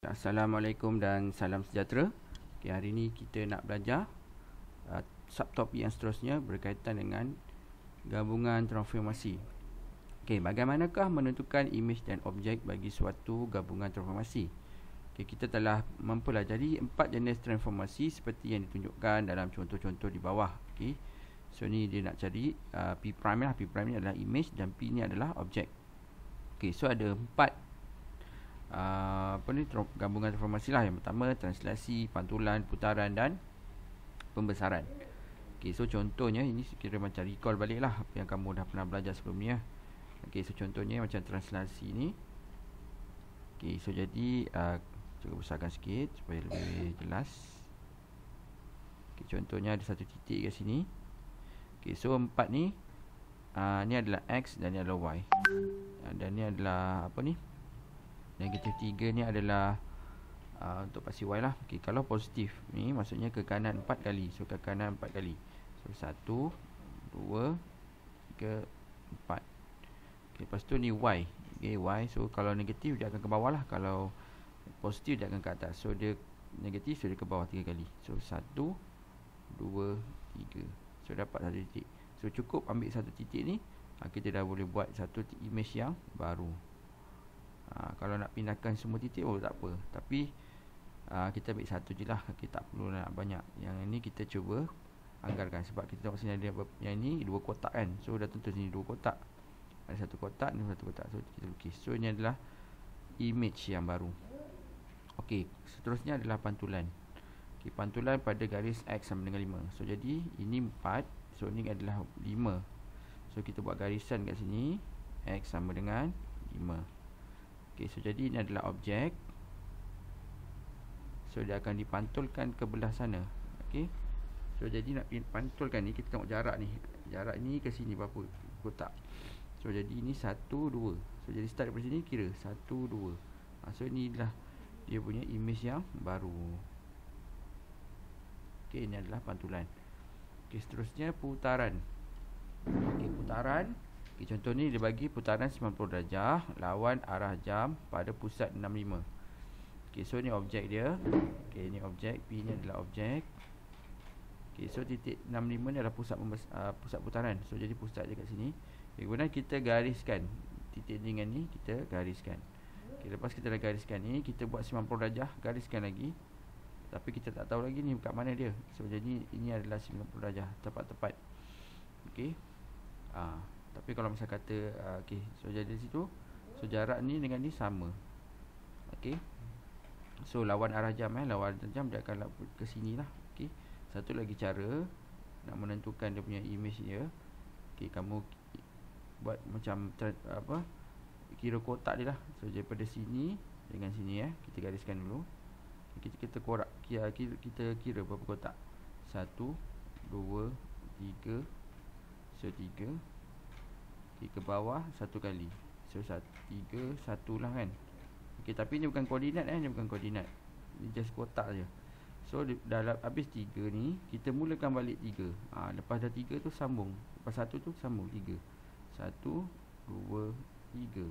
Assalamualaikum dan salam sejahtera. Okay, hari ini kita nak belajar subtopik yang seterusnya berkaitan dengan gabungan transformasi. Okay, bagaimanakah menentukan imej dan objek bagi suatu gabungan transformasi? Okay, kita telah mempelajari 4 jenis transformasi seperti yang ditunjukkan dalam contoh-contoh di bawah. Okay, so ni dia nak cari P prime lah. P prime ni adalah imej dan P ni adalah objek. Okay, so ada 4 gabungan transformasi lah. Yang pertama translasi, pantulan, putaran dan pembesaran. Okay, so contohnya ini kira macam recall balik lah apa yang kamu dah pernah belajar sebelum ni. Okay, so contohnya macam translasi ni. Okay, so jadi cuba besarkan sikit supaya lebih jelas. Okay, contohnya ada satu titik kat sini. Okay, so 4 ni ni adalah X dan ni adalah Y, dan ni adalah apa ni, negatif 3 ni adalah untuk pasti Y lah. Okay, kalau positif ni maksudnya ke kanan 4 kali. So ke kanan 4 kali. So 1, 2, 3, 4. Okay, lepas tu ni Y. Okay, Y. So kalau negatif dia akan ke bawah lah. Kalau positif dia akan ke atas. So dia negatif, so dia ke bawah 3 kali. So 1, 2, 3. So dapat satu titik. So cukup ambil satu titik ni, kita dah boleh buat satu imej yang baru. Kalau nak pindahkan semua titik tak apa. Tapi kita ambil satu je lah. Kita tak perlu nak banyak. Yang ini kita cuba anggarkan. Sebab kita tengok sini ada yang ini dua kotak kan. So dah tentu sini dua kotak. Ada satu kotak ni satu kotak. So kita lukis. So ini adalah image yang baru. Okey, seterusnya adalah pantulan. Okey, pantulan pada garis X sama dengan 5. So jadi ini 4. So ini adalah 5. So kita buat garisan kat sini. X sama dengan 5. Okay, so jadi ini adalah objek. So dia akan dipantulkan ke belah sana. Okay, so jadi nak pantulkan ni, kita tengok jarak ni. Jarak ni ke sini berapa kotak. So jadi ini 1, 2. So jadi start daripada sini kira 1, 2. So ini adalah dia punya imej yang baru. Okay, ini adalah pantulan. Okay, seterusnya putaran. Okay, putaran. Okay, contoh ni dia bagi putaran 90 darjah lawan arah jam pada pusat 65. Okay, so ni objek dia. Okay, ni objek. P ni adalah objek. Okay, so titik 65 ni adalah pusat putaran. So jadi pusat je kat sini. Okay, kemudian kita gariskan titik dengan ni, kita gariskan. Okay, lepas kita dah gariskan ni, kita buat 90 darjah, gariskan lagi. Tapi kita tak tahu lagi ni kat mana dia. So jadi ini adalah 90 darjah tepat-tepat. Okay. Tapi kalau misal kata okay, so jadi di situ, so jarak ni dengan ni sama. Okay, so lawan arah jam lawan arah jam dia akan ke sini lah. Okay, satu lagi cara nak menentukan dia punya imej dia. Okay, kamu buat macam kira kotak dia lah. So daripada sini dengan sini kita gariskan dulu. Kita korak, kita kira berapa kotak. 1, 2, 3. So 3. Okay, ke bawah satu kali. So 3, 1 lah kan. Okay, tapi ni bukan koordinat ni bukan koordinat. Ni just kotak je. So dalam habis 3 ni, kita mulakan balik 3. Lepas dah 3 tu sambung. Lepas 1 tu sambung 3. 1, 2, 3.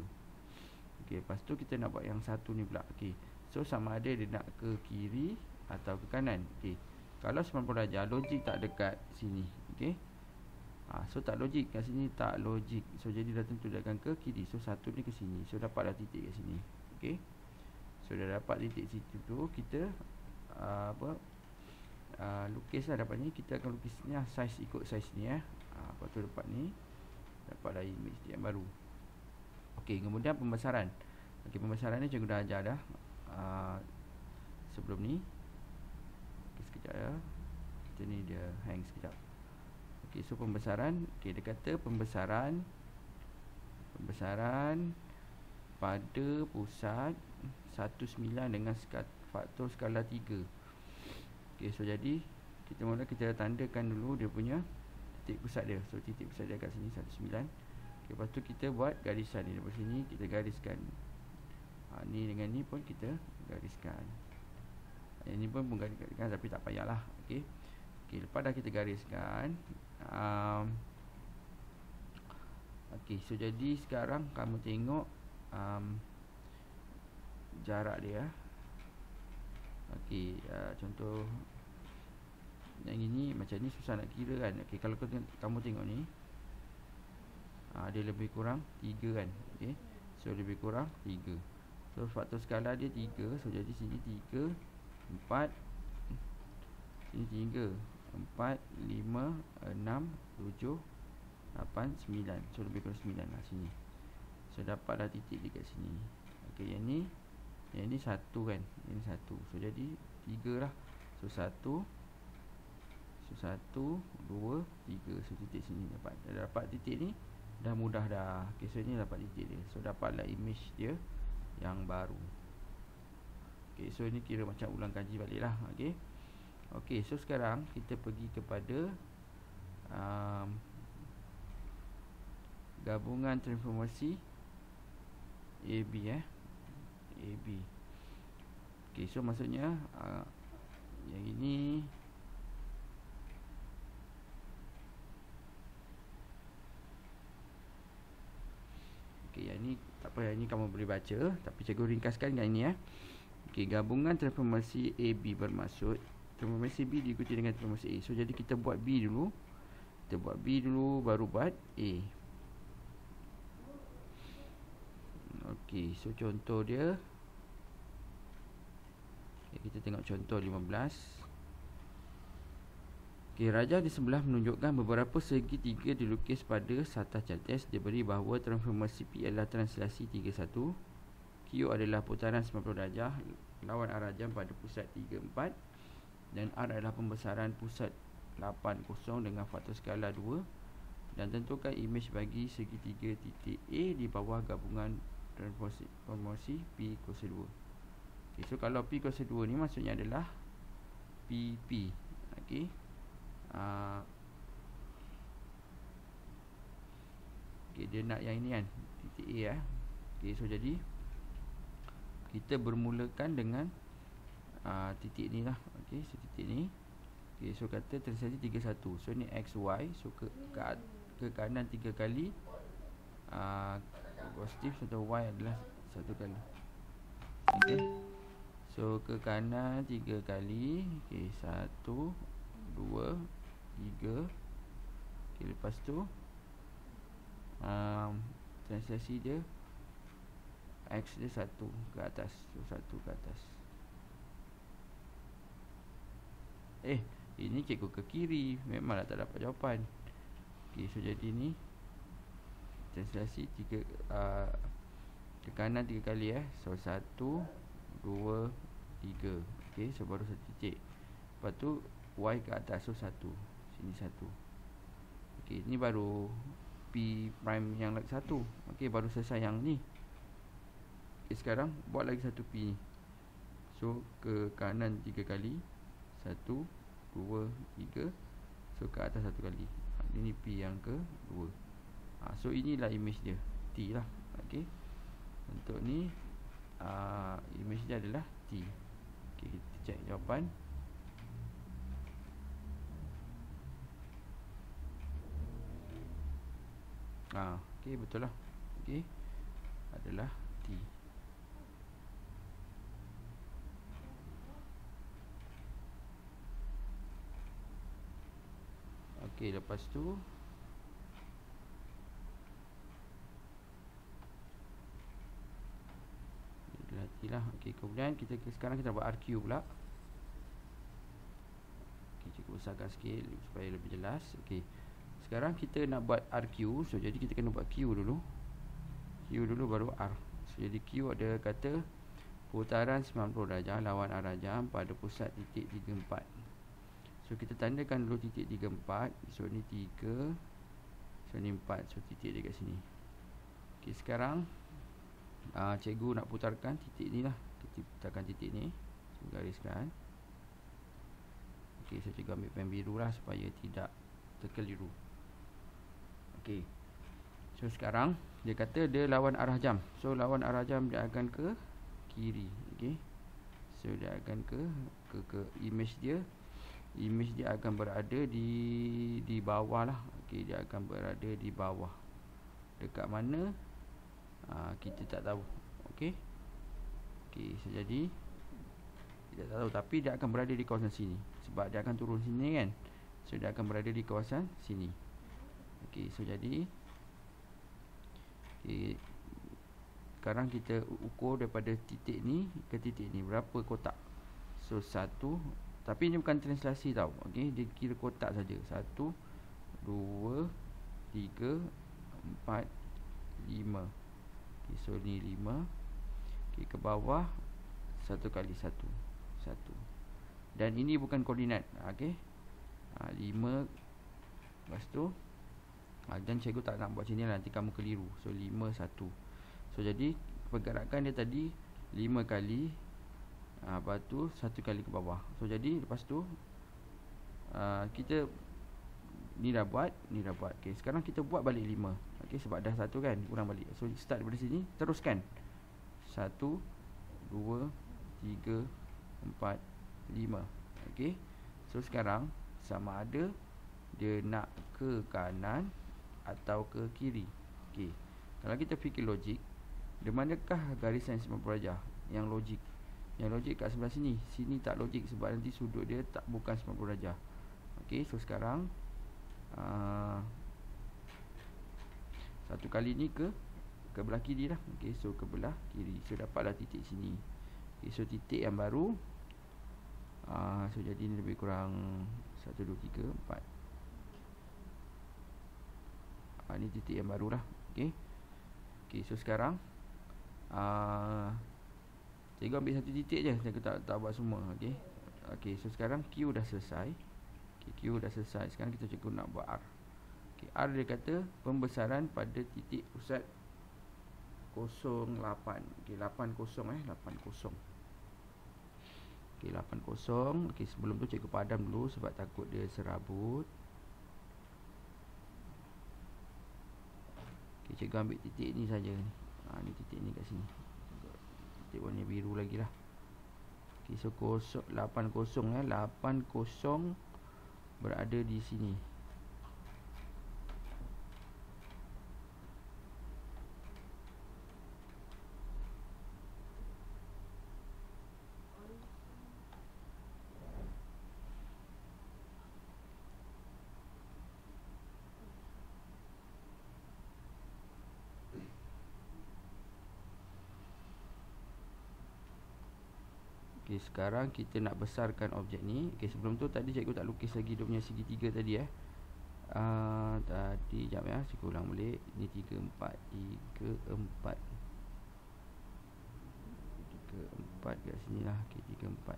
Okay, lepas tu kita nak buat yang 1 ni pula. Okay, so sama ada dia nak ke kiri atau ke kanan. Okay, kalau 90 darjah, logik tak dekat sini. Okay, so tak logik kat sini, tak logik. So jadi dah tentu dia akan ke kiri. So 1 ni ke sini. So dapatlah titik kat sini. Okay, so dah dapat titik situ tu, kita lukis lah dapat ni. Kita akan lukis ni lah, saiz ikut saiz ni lepas tu dapat ni, dapatlah imej yang baru. Okay, kemudian pembesaran. Okay, pembesaran ni cikgu dah ajar dah sebelum ni. Okay, sekejap ya. Kita ni dia hang sekejap. Okay, so pembesaran. Okay, dia kata pembesaran pada pusat 19 dengan faktor skala 3. Okay, so jadi kita tandakan dulu dia punya titik pusat dia. So titik pusat dia kat sini 19. Okay, lepas tu kita buat garisan ni. Daripada sini kita gariskan. Ni dengan ni pun kita gariskan. Yang ni pun gariskan, tapi tak payahlah. Okay, okay, lepas dah kita gariskan. Okay, so jadi sekarang kamu tengok jarak dia. Okey, contoh yang ini macam ni susah nak kira kan. Okey, kalau kamu tengok ni, dia lebih kurang 3 kan. Okey, so lebih kurang 3. So faktor skala dia 3. So jadi sini 3, 4, sini 3, 4, 5, 6, 7, 8, 9. So lebih kurang 9 lah sini. So dapatlah titik dekat sini. Okey, yang ni 1 kan. Ini 1. So jadi 3 lah. So 1, 2, 3. So titik sini dapat. Dah dapat titik ni, dah mudah dah. Okay, so ni dapat titik dia. So dapatlah image dia yang baru. Okay, so ni kira macam ulang kaji balik lah. Okay, okay, so sekarang kita pergi kepada gabungan transformasi AB AB. Okay, so maksudnya yang ini okey, yang ni tak apa, yang ni kamu boleh baca, tapi cikgu ringkaskan yang ini Okey, gabungan transformasi AB bermaksud transformasi B diikuti dengan transformasi A. So jadi kita buat B dulu. Kita buat B dulu baru buat A. Okey, so contoh dia. Okay, kita tengok contoh 15. Okey, rajah di sebelah menunjukkan beberapa segitiga dilukis pada satas CHART-S. Diberi bahawa transformasi P adalah translasi 31, Q adalah putaran 90 darjah lawan arah jam pada pusat 34, dan R adalah pembesaran pusat 80 dengan faktor skala 2, dan tentukan imej bagi segitiga titik A di bawah gabungan transformasi P kuasa 2. Okay, so kalau P kuasa 2 ni maksudnya adalah PP. Okey, okay, dia nak yang ini kan, titik A Okay, so jadi kita bermulakan dengan titik ni lah. Okay, so titik ni. Okay, so kata translasi 31. So ni XY. So ke kanan 3 kali, positif, atau Y adalah 1 kali. Okay, so ke kanan 3 kali. Okay, 1, 2, 3. Okay, lepas tu translasi dia X dia 1 ke atas. So 1 ke atas. Ini cikgu ke kiri, memanglah tak dapat jawapan. Okay, so jadi ni translasi 3 ke kanan 3 kali So 1, 2, 3. Okay, so baru 1 titik. Lepas tu Y ke atas. So 1. Sini 1. Okay, ni baru P prime yang lagi 1. Okay, baru selesai yang ni. Okay, sekarang buat lagi 1 P ni. So ke kanan 3 kali. 1, 2, 3. So ke atas 1 kali. Ini P yang ke 2. So inilah image dia, T lah. Okay, untuk ni image dia adalah T. Okay, kita cek jawapan. Okay, betul lah. Okay, adalah T. Okay, lepas tu T lah. Okay, kemudian sekarang kita buat RQ pula. Okay, cikgu besarkan sikit supaya lebih jelas. Okay, sekarang kita nak buat RQ. So jadi kita kena buat Q dulu. Q dulu baru R. So jadi Q ada kata putaran 90 darjah lawan arah jam pada pusat titik 34. So kita tandakan dulu titik 34. So ni 3. So ni 4. So titik dekat sini. Okay, sekarang cikgu nak putarkan titik ni lah. Kita putarkan titik ni. So gariskan. Okay, so cikgu ambil pen biru lah supaya tidak terkeliru. Okay, so sekarang dia kata dia lawan arah jam. So lawan arah jam dia akan ke kiri. Okay, so dia akan ke image dia. Image dia akan berada di bawah lah. Okay, dia akan berada di bawah. Dekat mana kita tak tahu. Okay, okay, so jadi Kita tak tahu, tapi dia akan berada di kawasan sini sebab dia akan turun sini kan. So dia akan berada di kawasan sini. Okey, so jadi sekarang kita ukur daripada titik ni ke titik ni berapa kotak. So 1, tapi ini bukan translasi tau. Okey, dia kira kotak saja. 1 2 3 4 5. Okey, so ni 5. Okey, ke bawah 1 kali 1. 1. Dan ini bukan koordinat. Okey. 5. Lepas tu dan cikgu tak nak buat macam ni lah, nanti kamu keliru. So 5 1. So jadi pergerakan dia tadi 5 kali, lepas tu 1 kali ke bawah. So jadi lepas tu kita ni dah buat, ni dah buat. Okey, sekarang kita buat balik 5. Okey, sebab dah 1 kan, kurang balik. So start daripada sini, teruskan 1 2 3 4 5. Okey. So sekarang sama ada dia nak ke kanan atau ke kiri. Okey. Kalau kita fikir logik, di manakah garisan 90 darjah yang logik? Yang logik kat sebelah sini. Sini tak logik sebab nanti sudut dia tak bukan 90 darjah. Okey, so sekarang 1 kali ni ke belah kiri lah. Okey, so ke belah kiri. So dapatlah titik sini. Okey, so titik yang baru so jadi ni lebih kurang 1 2 3 4. Ni titik yang baru lah. Okey. Okey, so sekarang cikgu ambil satu titik je, cikgu tak buat semua. Okey. Okey, so sekarang Q dah selesai. Okey, Q dah selesai. Sekarang kita cikgu nak buat R. Okey, R dia kata pembesaran pada titik pusat 08. Okey, 80 80. Okey, 80. Okey, sebelum tu cikgu padam dulu sebab takut dia serabut. Okey, cikgu ambil titik ni saja ni. Ni titik ni kat sini. Titik warna biru lagi lah. Okey, so 80 80 berada di sini. Okey, sekarang kita nak besarkan objek ni. Okey, sebelum tu tadi cikgu tak lukis lagi dia punya segitiga tadi tadi jap ya, cikgu ulang balik. Ni 3 4 3 4 3 4 kat sini lah. Okey, 3 4.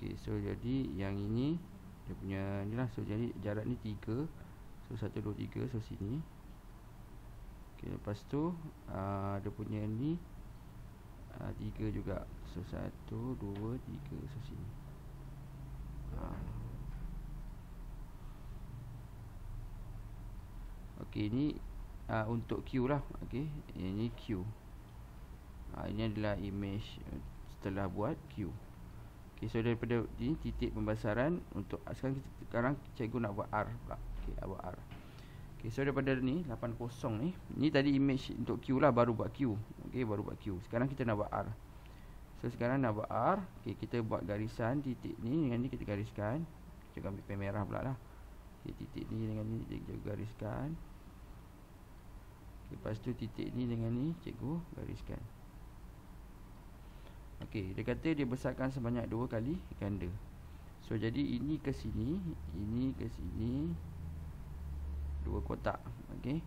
Okey, so jadi yang ini dia punya ni lah. So jadi jarak ni 3. So 1 2 3, so sini. Okey, lepas tu dia punya ni 3 juga. So 1 2 3, so sini. Okey, ni untuk Q lah. Okey, ini Q. Ini adalah image setelah buat Q. Okey, so daripada ini titik pembesaran untuk sekarang cikgu nak buat R pula. Okey, buat R. Okey, so daripada ni 80 ni tadi image untuk Q lah, baru buat Q. Okey, baru buat Q. Sekarang kita nak buat R. So sekarang nak buat R. Okey, kita buat garisan titik ni dengan ni kita gariskan. Cikgu ambil pen merah pula lah. Okey, titik ni dengan ni cikgu gariskan. Okey, lepas tu titik ni dengan ni cikgu gariskan. Okey, dia kata dia besarkan sebanyak 2 kali ganda. So jadi ini ke sini, ini ke sini, 2 kotak. Okey.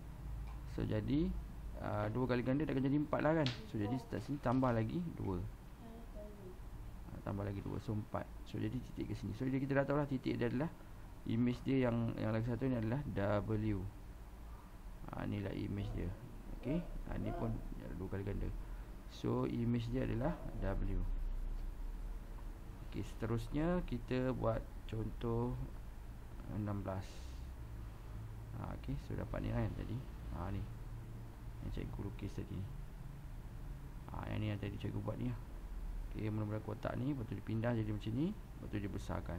So jadi 2 kali ganda dah akan jadi 4 lah kan. So jadi kat sini tambah lagi 2. Tambah lagi 2, so 4. So jadi titik ke sini. So jadi kita dah tahu lah titik dia adalah image dia yang lagi satu ni adalah W. Inilah image dia. Okey. Ni pun 2 kali ganda. So image dia adalah W. Okey, seterusnya kita buat contoh 16. Okey, so dapat ni lah yang tadi. Ni yang cikgu lukis tadi. Yang ni yang tadi cikgu buat ni lah. Okey, mula-mula kotak ni, lepas tu dipindah jadi macam ni, lepas tu dibesarkan.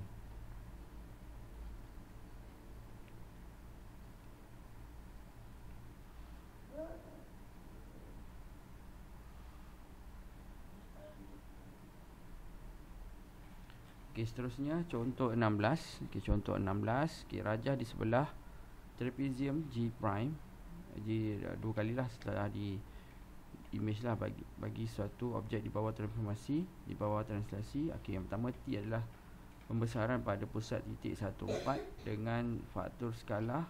Okey, seterusnya contoh 16. Okey, contoh 16. Okey, rajah di sebelah trapezium G prime. G dua kalilah setelah di image lah, bagi suatu objek di bawah transformasi, di bawah translasi. Okey, yang pertama T adalah pembesaran pada pusat titik 14 dengan faktor skala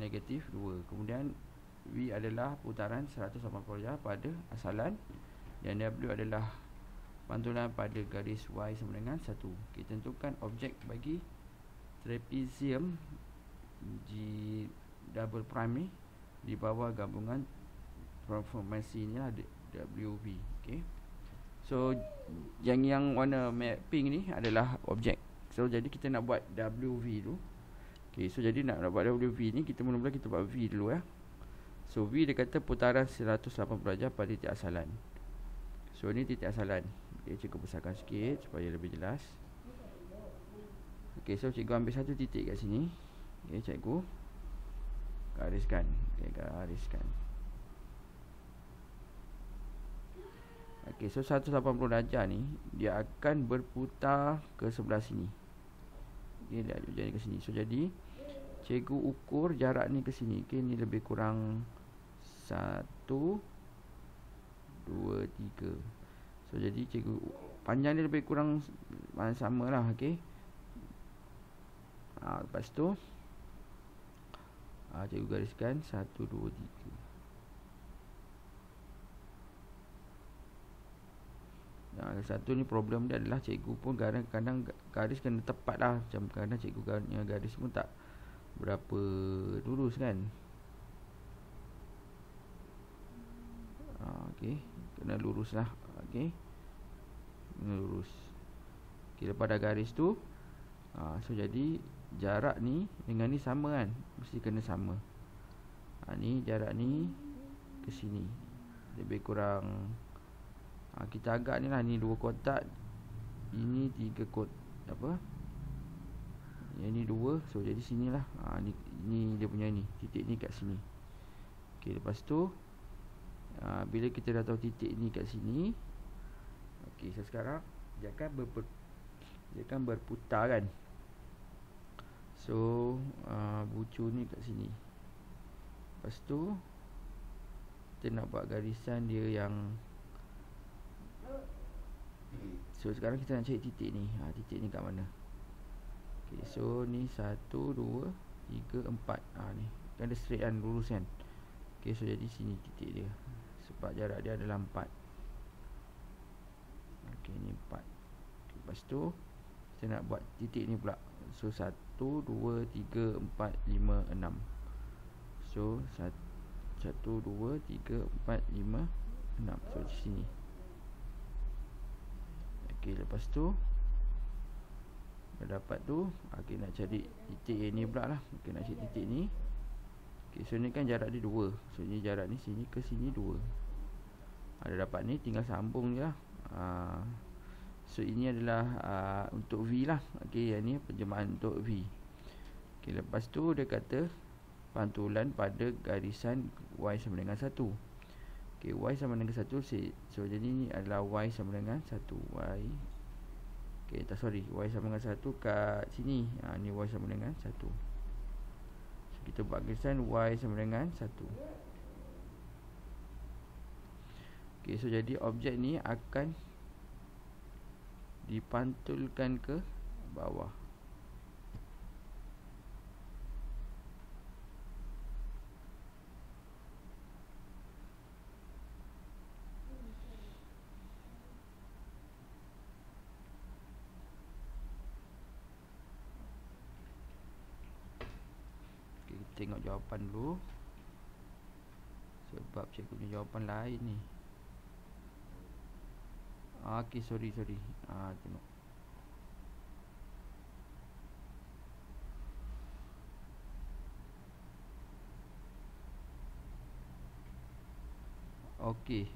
negatif 2. Kemudian V adalah putaran 180 darjah pada asalan, dan W adalah pantulan pada garis Y sama dengan 1. Kita tentukan objek bagi trapezium G double prime ni di bawah gabungan transformasinya WV. Okay. So yang warna pink ni adalah objek. So jadi kita nak buat WV dulu. Okay, so jadi nak buat WV ni, kita mula-mula kita buat V dulu ya. So V dia kata putaran 180 darjah pada titik asalan. So ni titik asalan. Okay, cikgu besarkan sikit supaya lebih jelas. Okay, so cikgu ambil satu titik kat sini. Okay, cikgu gariskan. Okay, gariskan. Okay, so 180 darjah ni dia akan berputar ke sebelah sini. Okay, dia jadi ke sini. So jadi cikgu ukur jarak ni ke sini. Okay, ni lebih kurang 1, 2, 3. So jadi cikgu panjang dia lebih kurang sama lah. Okay. Lepas tu cikgu gariskan 1, 2, 3. Satu ni problem dia adalah cikgu pun kadang-kadang garis kena tepat lah. Macam kadang cikgu garis pun tak berapa lurus kan. Okay, kena lurus lah. Okay, kena lurus. Okay, lepas dah garis tu so jadi jarak ni dengan ni sama kan, mesti kena sama. Ni jarak ni ke sini lebih kurang, kita agak ni lah, ni 2 kotak, ini 3 kotak apa, yang ni 2. So jadi sini lah, ni dia punya ni, titik ni kat sini. Okay, lepas tu bila kita dah tahu titik ni kat sini, okay, so sekarang dia akan berputar kan. So bucu ni kat sini. Lepas tu kita nak buat garisan dia yang, so sekarang kita nak cari titik ni. Titik ni kat mana? Okay, so ni 1, 2, 3, 4. Ni kan dia straight kan, lurus kan. Okay, so jadi sini titik dia, sebab jarak dia adalah 4. Okay, ni 4. Okay, lepas tu kita nak buat titik ni pula. So 1, 2, 3, 4, 5, 6. So 1, 2, 3, 4, 5, 6. So di sini. Okay, lepas tu dah dapat tu, okay, nak cari titik ni pula lah. Okay, nak cari titik ni. Okay, so ni kan jarak dia 2. So ni jarak ni sini ke sini 2. Ada dapat ni, tinggal sambung je lah. So ini adalah untuk V lah. Okay, yang ni penjemahan untuk V. Okay, lepas tu dia kata pantulan pada garisan Y sama dengan 1. Okay, Y sama dengan 1. So jadi ni adalah Y sama dengan 1. Y, okay, sorry, Y sama dengan 1 kat sini. Ni Y sama dengan 1. So kita buat garisan Y sama dengan 1. Okay, so jadi objek ni akan dipantulkan ke bawah. Okay, kita tengok jawapan dulu, sebab cikgu punya jawapan lain ni. Okay, sorry. Tengok. Okay,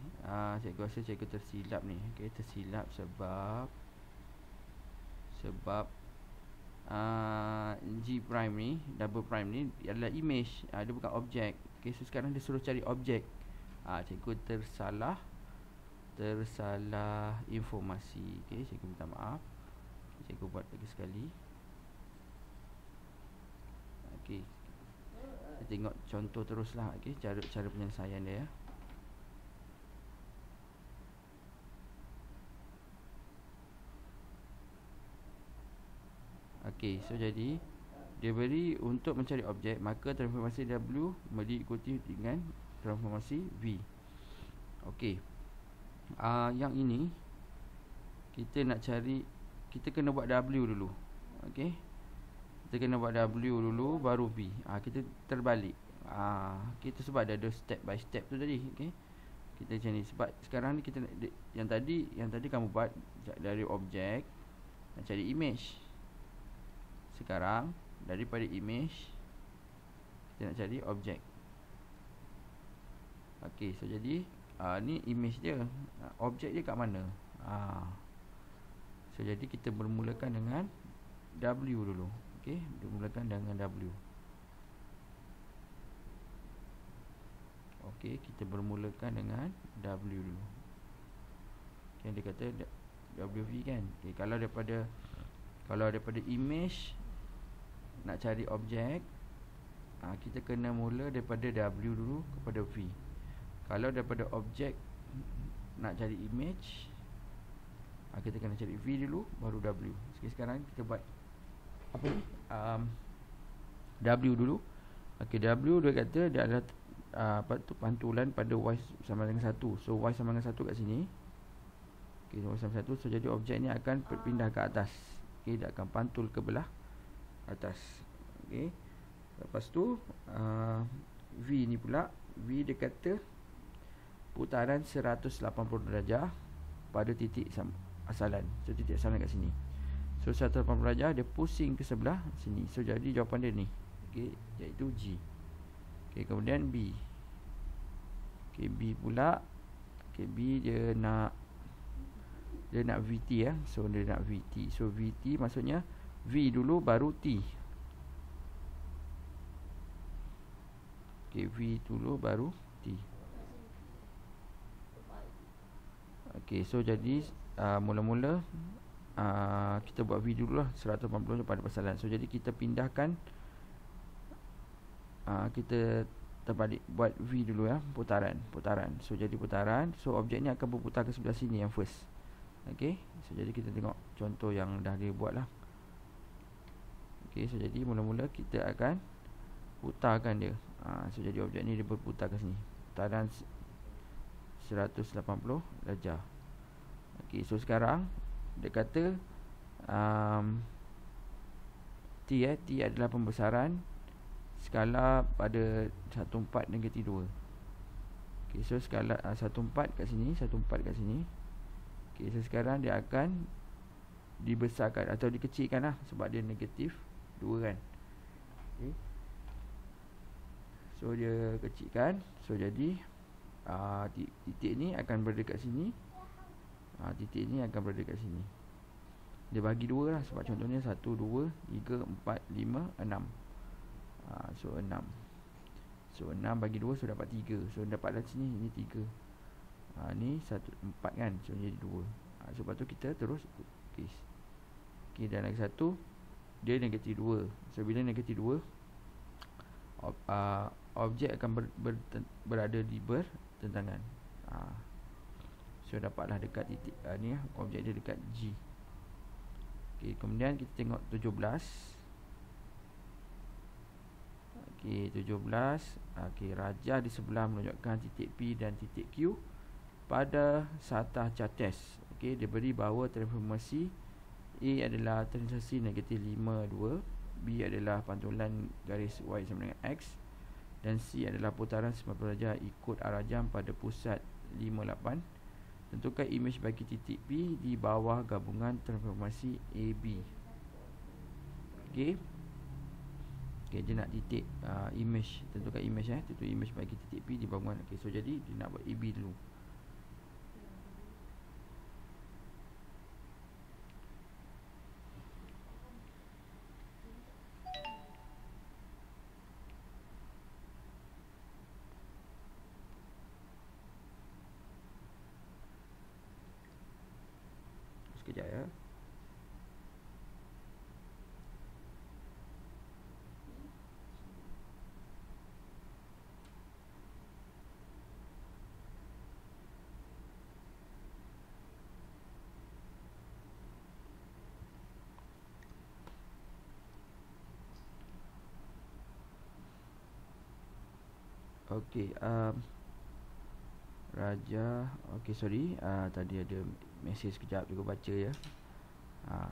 cikgu rasa cikgu tersilap ni. Okay, tersilap sebab G prime ni, double prime ni adalah image, dia bukan objek. Okay, so sekarang dia suruh cari objek. Cikgu tersalah informasi. Okay, cikgu minta maaf. Cikgu buat lagi sekali. Okey, kita tengok contoh teruslah. Okey, cara penyelesaian dia ya. Okey, so jadi dia beri untuk mencari objek, maka transformasi W diikuti dengan transformasi V. Okey. Yang ini kita nak cari, kita kena buat W dulu. Okey. Kita kena buat W dulu baru V. Kita terbalik. Kita sebab ada step by step tu tadi. Okey. Kita macam ni sebab sekarang ni kita yang tadi kamu buat dari objek nak cari image. Sekarang daripada image kita nak cari objek. Okey, so jadi ni image dia. Objek dia kat mana? So jadi kita bermulakan dengan W dulu. Okey, bermulakan dengan W. Okey, kita bermulakan dengan W dulu. Yang dia kata WV kan. Okey, kalau daripada image nak cari objek, kita kena mula daripada W dulu kepada V. Kalau daripada objek nak cari image, kita kena cari V dulu baru W. Sekarang kita buat apa ni? W dulu. Okey, W dia kata dia adalah pantulan pada Y sama dengan 1. So Y sama dengan 1 kat sini. Okey, Y sama 1. So jadi objek ni akan berpindah ke atas. Okey, dia akan pantul ke belah atas. Okey. Lepas tu V ni pula, V dia kata putaran 180 darjah pada titik asalan. So titik asalan kat sini. So 180 darjah dia pusing ke sebelah sini. So jadi jawapan dia ni. Okey, iaitu G. Okey, kemudian B. Okey, B pula. Okey, B dia nak VT ya. So dia nak VT. So VT maksudnya V dulu baru T. Okey, V dulu baru T. Okey, so jadi mula-mula kita buat V dulu lah 180 pada pasalan. So jadi kita pindahkan, kita terbalik buat V dulu ya, putaran. So jadi putaran. So objek ni akan berputar ke sebelah sini yang first. Okey, so jadi kita tengok contoh yang dah dia buat lah. Okey, so jadi mula-mula kita akan putarkan dia. So jadi objek ni dia berputar ke sini. Putaran 180 darjah. Okey, so sekarang dia kata T adalah pembesaran skala pada 14 negatif 2. Okey, so skala 14 kat sini, 14 kat sini. Okey, so sekarang dia akan dibesarkan atau dikecilkan lah sebab dia negatif 2 kan. Okey. So dia kecilkan. So jadi titik ni akan berada kat sini. Titik ni akan berada kat sini. Dia bagi 2 lah sebab contohnya 1, 2, 3, 4, 5, 6. So 6. So 6 bagi 2, so dapat 3. So dapatlah sini, ini 3. Ni 1, 4 kan. So jadi 2. So lepas tu kita terus lukis. Okey, dan lagi satu, dia negatif 2. So bila negatif 2, objek akan berada di bertentangan. So dapatlah dekat titik ni lah, objek dia dekat G. Okey, kemudian kita tengok 17. Okey, 17. Okey, rajah di sebelah menunjukkan titik P dan titik Q pada satah cartes. Okey, dia beri bahawa transformasi A adalah transaksi negatif 5, 2, B adalah pantulan garis Y sama dengan X, dan C adalah putaran 90 darjah ikut arah jam pada pusat 58. Tentukan imej bagi titik P di bawah gabungan transformasi AB. Okey. Okey, dia nak titik imej, tentukan imej tentu imej bagi titik P di bawah. Okey, so jadi dia nak buat AB dulu. Sekejap ya. Okey, Raja. Okey, sorry, tadi ada mesej sekejap juga baca ya.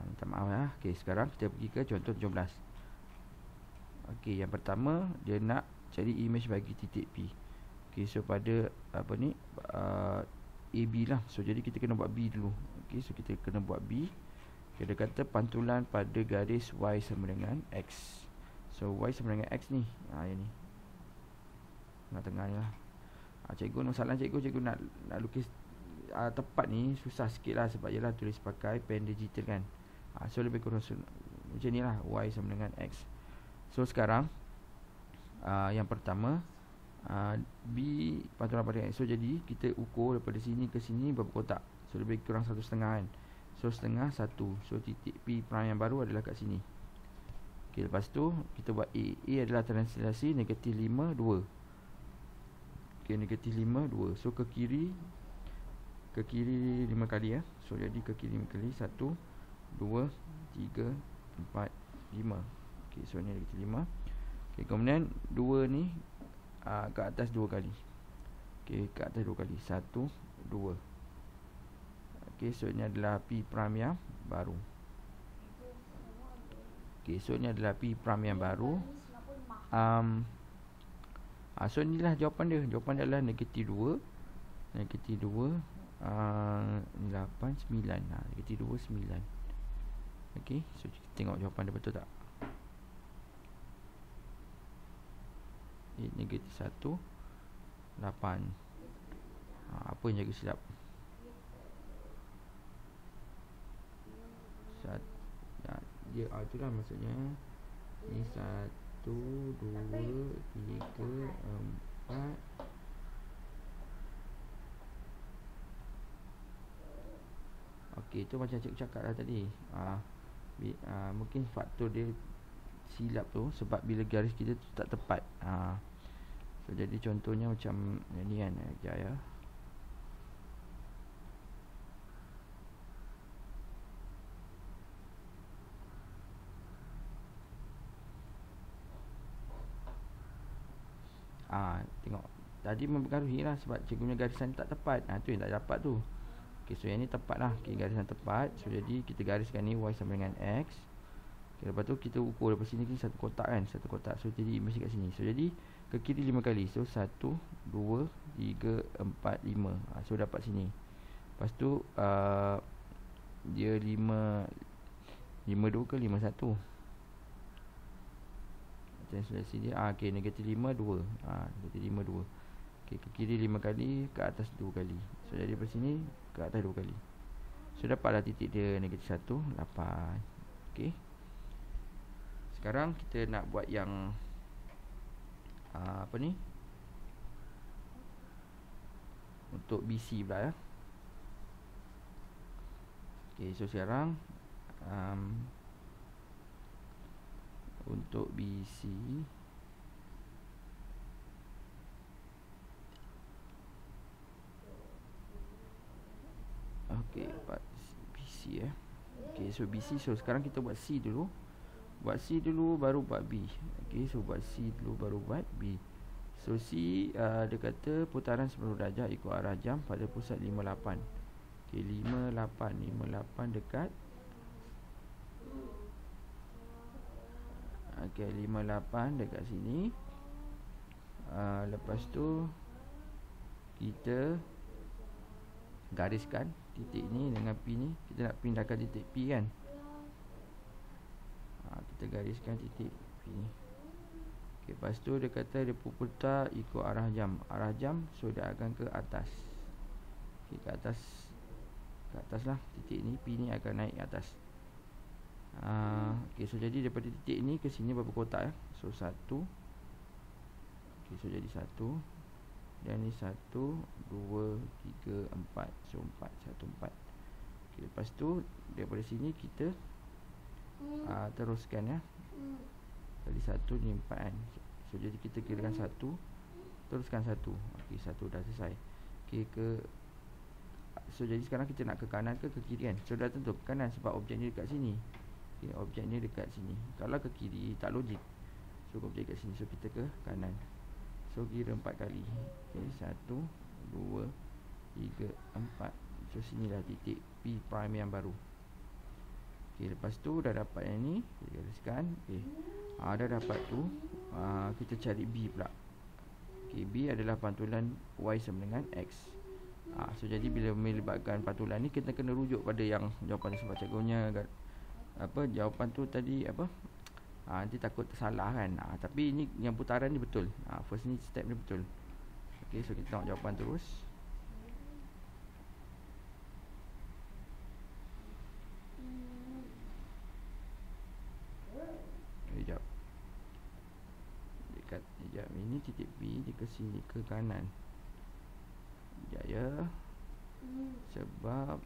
Minta maaf ya. Okey, sekarang kita pergi ke contoh 17. Okey, yang pertama dia nak cari image bagi titik P. Okey, so pada apa ni, AB lah. So jadi kita kena buat B dulu. Okey, so kita kena buat B. Kita kata pantulan pada garis Y sama dengan X. So Y sama dengan X ni, yang ni tengah-tengah ni lah. Cikgu, masalah cikgu nak lukis tepat ni susah sikit lah. Sebab ialah tulis pakai pen digital kan. So lebih kurang macam ni lah, Y sama dengan X. So sekarang yang pertama, B pantulan pada X. So jadi kita ukur daripada sini ke sini berapa kotak. So lebih kurang 1,5 kan. So setengah 1. So titik P prime yang baru adalah kat sini. Okay, lepas tu kita buat A. A adalah translasi negatif 5, 2. Okay, negatif 5, 2. So ke kiri 5 kali ya. So jadi ke kiri 5 kali, 1, 2, 3, 4, 5. Okay, so ni negatif 5. Okay, kemudian 2 ni ke atas 2 kali. Okay, ke atas 2 kali, 1, 2. Okay, so ni adalah P prime yang baru. Okay, so ni adalah P prime yang baru. So inilah jawapan dia. Jawapan dia adalah negatif 2. Negatif 2 8, 9. Negatif 2, 9. Okay, so kita tengok jawapan dia betul tak. Negatif 1, 8. Apa yang jaga silap? Dia itulah maksudnya. Ni 1, 2, 3, 4. Okey, itu macam cikgu cakap lah tadi. Mungkin faktor dia silap tu sebab bila garis kita tu tak tepat. So jadi contohnya macam ni kan. Sekejap ya. Tengok. Tadi mempengaruhi lah sebab cikgu punya garisan tak tepat. Tu yang tak dapat tu. Okay, so yang ni tepat lah. Okay, garisan tepat. So jadi kita gariskan ni Y sama dengan X. Okay, lepas tu kita ukur daripada sini ni satu kotak kan. Satu kotak. So jadi image kat sini. So jadi ke kiri 5 kali. So 1, 2, 3, 4, 5. So dapat sini. Lepas tu dia 5, 2 ke 5, 1. Translasi dia okay, negatif 5, 2. Negatif 5, 2. Okay, ke kiri 5 kali, ke atas 2 kali. So dari daripada sini ke atas 2 kali. So dapatlah titik dia negatif 1, 8. Okay. Sekarang kita nak buat yang apa ni, untuk BC pula ya. Okay, so sekarang untuk BC, okay, BC ya. Okay, so BC. So sekarang kita buat C dulu. Buat C dulu baru buat B. Okay, so buat C dulu baru buat B. So C dia kata putaran 90 darjah ikut arah jam pada pusat 58. Okay, 58 dekat. Okay, 58 dekat sini. Lepas tu kita gariskan titik ni dengan P ni. Kita nak pindahkan titik P kan. Kita gariskan titik P ni. Okay, lepas tu dia kata dia putar ikut arah jam. Arah jam, so dia akan ke atas. Okay, ke atas. Ke atas lah titik ni. P ni akan naik ke atas. Okay, so jadi daripada titik ni ke sini berapa kotak ya? So 1. Okay, so jadi 1. Dan ni 1, 2, 3, 4. So 4, 1, 4. Okay, lepas tu daripada sini kita teruskan ya. Kali 1 ni 4 kan. So jadi kita kirakan 1, teruskan 1. Okay, 1 dah selesai. Okay, so jadi sekarang kita nak ke kanan ke kiri kan. So dah tentu ke kanan sebab objek ni dekat sini. Okay, objek ni dekat sini. Kalau ke kiri tak logik. So objek dekat sini. So kita ke kanan. So kira 4 kali. Okay, 1, 2, 3, 4. So sinilah titik P prime yang baru. Okay, lepas tu dah dapat yang ni, kita gariskan. Okay, dah dapat tu, kita cari B pula. Okay, B adalah pantulan Y sama dengan X. So jadi bila melibatkan pantulan ni, kita kena rujuk pada yang jawapan sebab cikgunya jawapan tu tadi nanti takut tersalah kan. Tapi ini yang putaran ni betul. First ni step ni betul. Okay, so kita tengok jawapan terus. Sekejap. Sekejap, ini titik B, dia ke sini, ke kanan. Sekejap ya. Sebab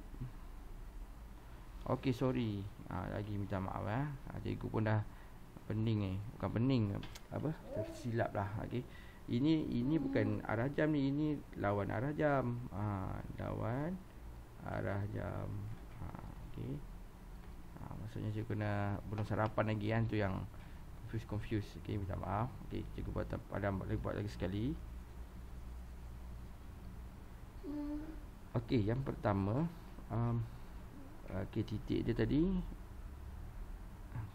okay, sorry. Lagi minta maaf cikgu pun dah pening bukan pening, tersilap lah. Okay, ini bukan arah jam ni, ini lawan arah jam. Lawan arah jam. Okay, maksudnya cikgu kena belum sarapan lagi kan, tu yang confused. Okay, minta maaf. Okay, cikgu buat lagi sekali. Okay, yang pertama, okay, titik dia tadi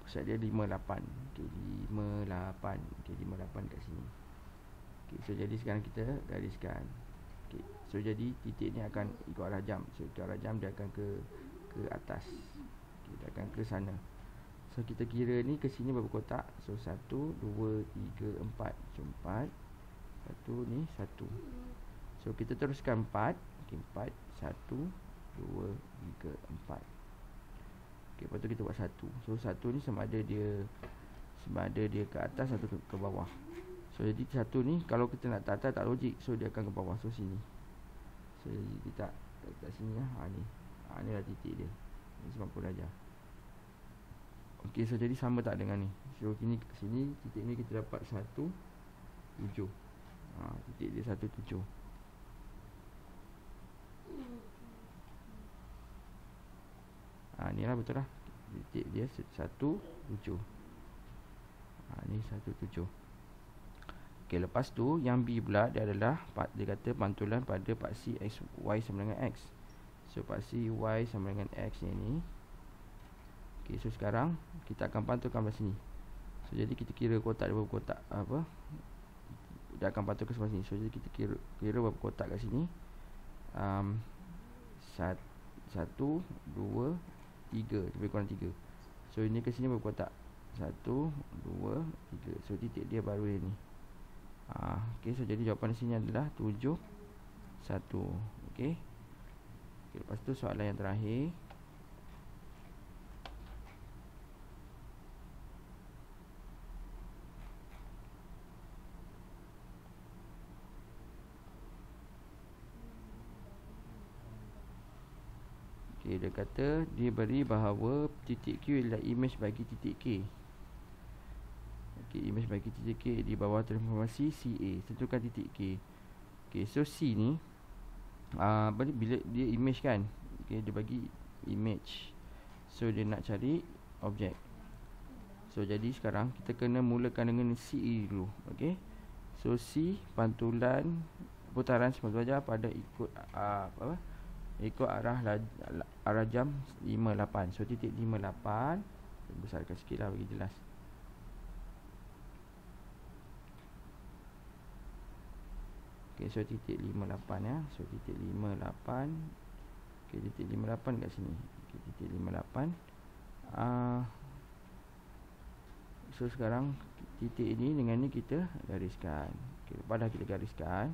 pusat dia 58. Okay, 58. Okay, 58 kat sini. Okay, so jadi sekarang kita gariskan. Okay, so jadi titik ni akan ikut arah jam. So ikut arah jam dia akan ke atas. Okay, dia akan ke sana. So kita kira ni ke sini berapa kotak. So 1, 2, 3, 4. So 4. Satu ni 1. So kita teruskan 4. Okay, 4. 1, 2, 3, 4. Okay, lepas tu kita buat 1. So 1 ni sama ada dia ke atas atau ke bawah. So jadi 1 ni kalau kita nak tak logik, so dia akan ke bawah. So sini. So jadi kita kat sini lah. Ni lah titik dia. Ni 90 darjah. Okay, so jadi sama tak dengan ni. So kini ke sini, titik ni kita dapat 1, 7. Titik dia 1, 7. Ni lah betul lah. Titik dia 1, 7. Ni 1, 7. Okay, lepas tu yang B pula dia adalah dia kata pantulan pada paksi X, Y sama dengan X. So paksi Y sama dengan X ni. Okay, so sekarang kita akan pantulkan kat sini. So jadi kita kira kotak dia berapa kotak, dia akan pantulkan sebelah sini. So jadi kita kira berapa kotak kat sini. 1, 2, 3, lebih kurang 3. So ini ke sini berapa kotak? 1, 2, 3. So titik dia baru dia ni. Okay, so jadi jawapan di sini adalah 7, 1. Okay, lepas tu soalan yang terakhir. Okay, dia kata dia beri bahawa titik Q adalah image bagi titik K. Okay, image bagi titik K di bawah transformasi CA. Tentukan titik K. Okay, so C ni bila dia image kan, okay, dia bagi image. So dia nak cari objek. So jadi sekarang kita kena mulakan dengan CE dulu. Okay, so C pantulan putaran 90 darjah pada ikut ikut arah jam 58. So titik 58, besarkan sikit lah bagi jelas. Okay, so titik 58 ya. So titik 58. Okay, titik 58 kat sini. Okay, titik 58. So sekarang titik ini dengan ni kita gariskan. Okay, lepas dah kita gariskan,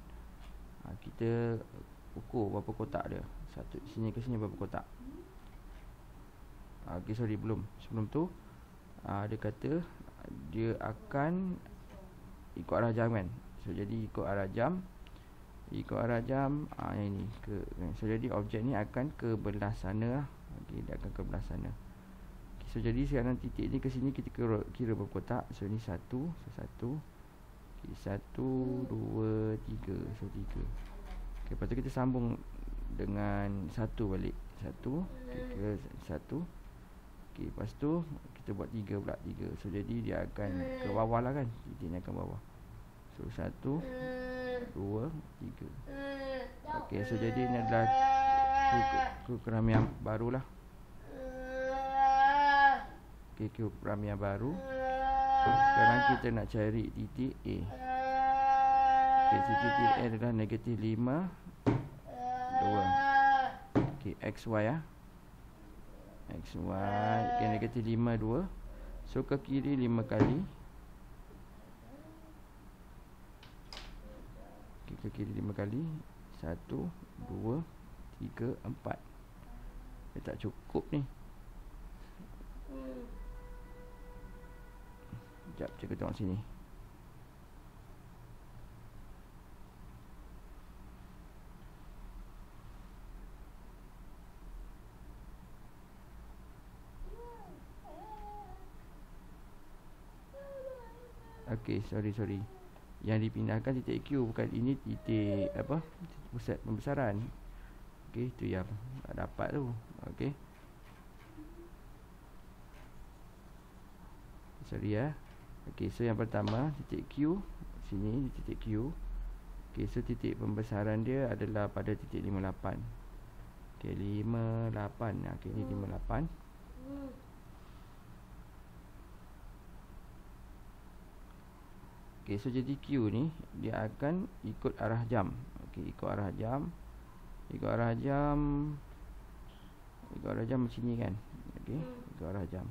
kita ukur berapa kotak dia. Satu sini ke sini berapa kotak. Okay, sorry, sebelum tu dia kata dia akan ikut arah jam kan. So jadi ikut arah jam yang ini so jadi objek ni akan ke belah sana lah. Okay, dia akan ke belah sana. Okay, so jadi sekarang titik ni ke sini kita kira berapa kotak. So ni 1. So 1. Okay, 1, 2, 3. So 3. Okay, lepas tu kita sambung dengan 1 balik. 1. Okay, 1. Okay, lepas tu kita buat 3 pula. 3. So jadi dia akan ke bawah lah kan. Titik ni akan bawah. So 1, 2, 3. Okey, so jadi ini adalah kekuramian barulah. Okey, kekuramian baru. Sekarang kita nak cari titik A. Okey, titik A adalah negatif 5, 2. Okey, XY ya. XY. Okey, negatif 5, 2. So ke kiri 5 kali. Okey, ke kiri 5 kali. 1, 2, 3, 4. Dia tak cukup ni. Sekejap, kita tengok sini. Okey, sorry. Yang dipindahkan titik Q, bukan ini titik apa? Pusat pembesaran. Okey, itu yang tak dapat tu. Okey. Sorry ya. Okey, so yang pertama titik Q, sini di titik Q. Okey, so titik pembesaran dia adalah pada titik 58. Okey, 58. Okey, ni 58. Okey, so jadi Q ni dia akan ikut arah jam. Okey, ikut arah jam. Ikut arah jam macam ni kan. Okey, ikut arah jam.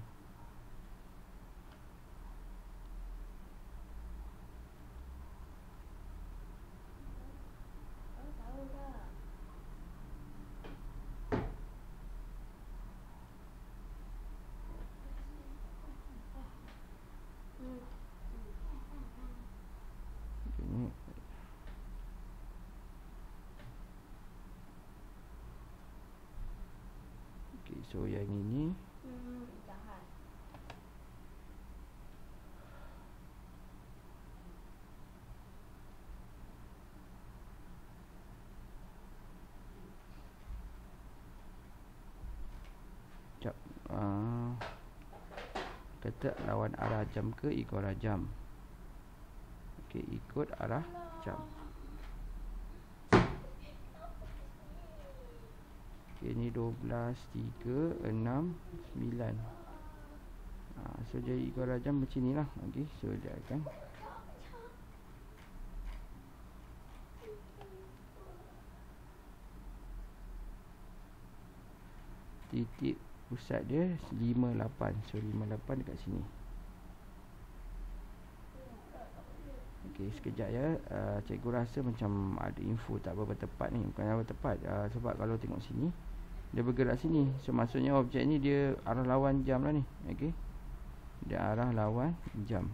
Okey, so yang ini sekejap. Kata lawan arah jam ke ikut arah jam? Okey, ikut arah jam. Okey, ni 12, 3, 6, 9. So jadi ikut arah jam macam ni lah. Okey, so dia akan titik pusat dia 58. So 58 dekat sini. Okey, sekejap ya. Cikgu rasa macam ada info tak berapa tepat ni. Bukan berapa tepat. Sebab kalau tengok sini, dia bergerak sini. So maksudnya objek ni dia arah lawan jam lah ni. Okey, dia arah lawan jam.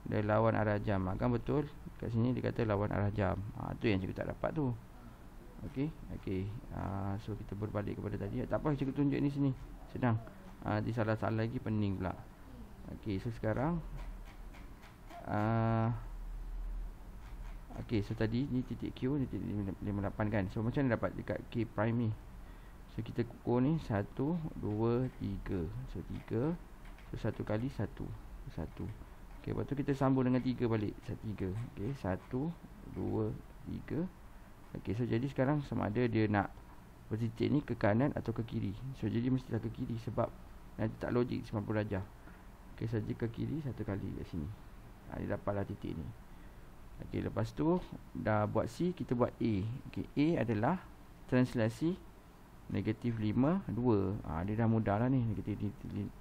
Dia lawan arah jam. Kan betul. Kat sini dia kata lawan arah jam. Tu yang cikgu tak dapat tu. Okey. So kita berbalik kepada tadi. Tak apa, cikgu tunjuk ni sini. Senang. Nanti salah-salah lagi pening pula. Okey, so sekarang okey, so tadi ni titik Q, ni titik 58 kan. So macam mana dapat dekat K prime ni? So kita kukur ni 1, 2, 3. So 3. So 1 kali 1. 1. Okey, lepas tu kita sambung dengan 3 balik. 3. Okey, 1, 2, 3. Okey, so jadi sekarang sama ada dia nak bertitik ni ke kanan atau ke kiri. So jadi mestilah ke kiri sebab nanti tak logik 90 darjah. Okey, saja ke kiri 1 kali kat sini. Dia dapatlah titik ni. Okey, lepas tu dah buat C, kita buat A. Okey, A adalah translasi negatif 5, 2. Dia dah mudah lah ni. Negatif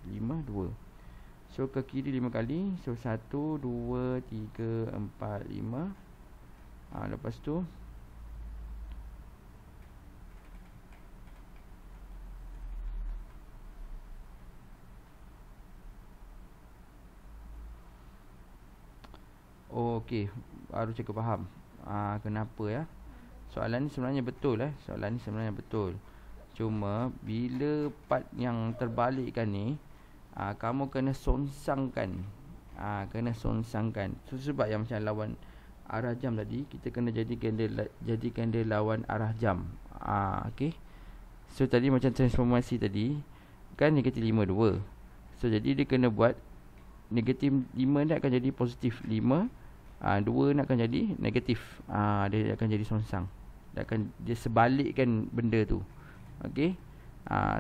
5, 2. So ke kiri 5 kali. So 1, 2, 3, 4, 5. Lepas tu okey, baru cikgu faham kenapa ya. Soalan ni sebenarnya betul Soalan ni sebenarnya betul. Cuma bila part yang terbalikkan ni kamu kena songsangkan. So, sebab yang macam lawan arah jam tadi, kita kena jadikan dia lawan arah jam. Okey. So tadi macam transformasi tadi kan negatif 5, 2. So jadi dia kena buat negatif 5 ni akan jadi positif 5. 2 ni akan jadi negatif. Dia akan jadi songsang. Dia sebalikkan benda tu. Okey.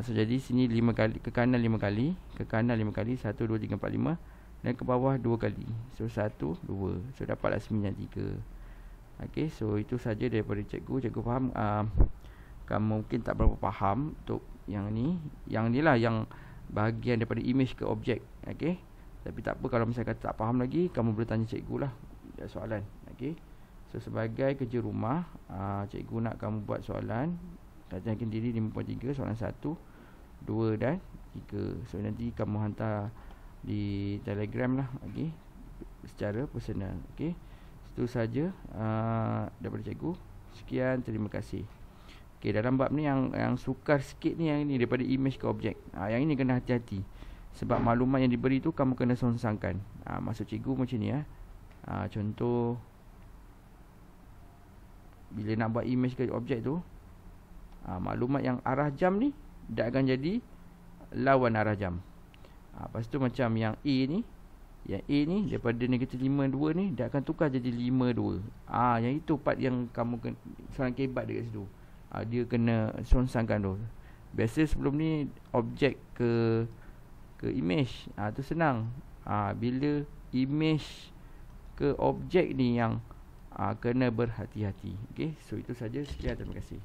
So jadi sini 5 kali, ke kanan 5 kali, ke kanan 5 kali, 1 2 3 4 5, dan ke bawah 2 kali. So 1 2. So dapatlah 9 3. Okey, so itu saja daripada cikgu. Cikgu faham kamu mungkin tak berapa faham untuk yang ni. Yang ni lah yang bahagian daripada image ke objek. Okey. Tapi tak apa, kalau misalkan tak faham lagi, kamu boleh tanya cikgu lah soalan. Okey. So sebagai kerja rumah, cikgu nak kamu buat soalan kajian diri 5.3, soalan 1, 2 dan 3. So nanti kamu hantar di Telegram lah, okey, secara personal. Okey. Itu saja daripada cikgu. Sekian, terima kasih. Okey, dalam bab ni yang sukar sikit ni, yang ni daripada image ke objek. Yang ini kena hati-hati. Sebab maklumat yang diberi tu kamu kena songsangkan. Maksud cikgu macam ni contoh bila nak buat image ke objek tu, maklumat yang arah jam ni dia akan jadi lawan arah jam. Lepas tu macam yang A ni, daripada negatif 5 2 ni, dia akan tukar jadi 5 2. Yang itu part yang kamu kena, soalan kebat dekat situ. Dia kena songsangkan tu. Biasa sebelum ni objek ke image, tu senang. Bila image ke objek ni yang kena berhati-hati. Okey, so itu saja. Sekian, terima kasih.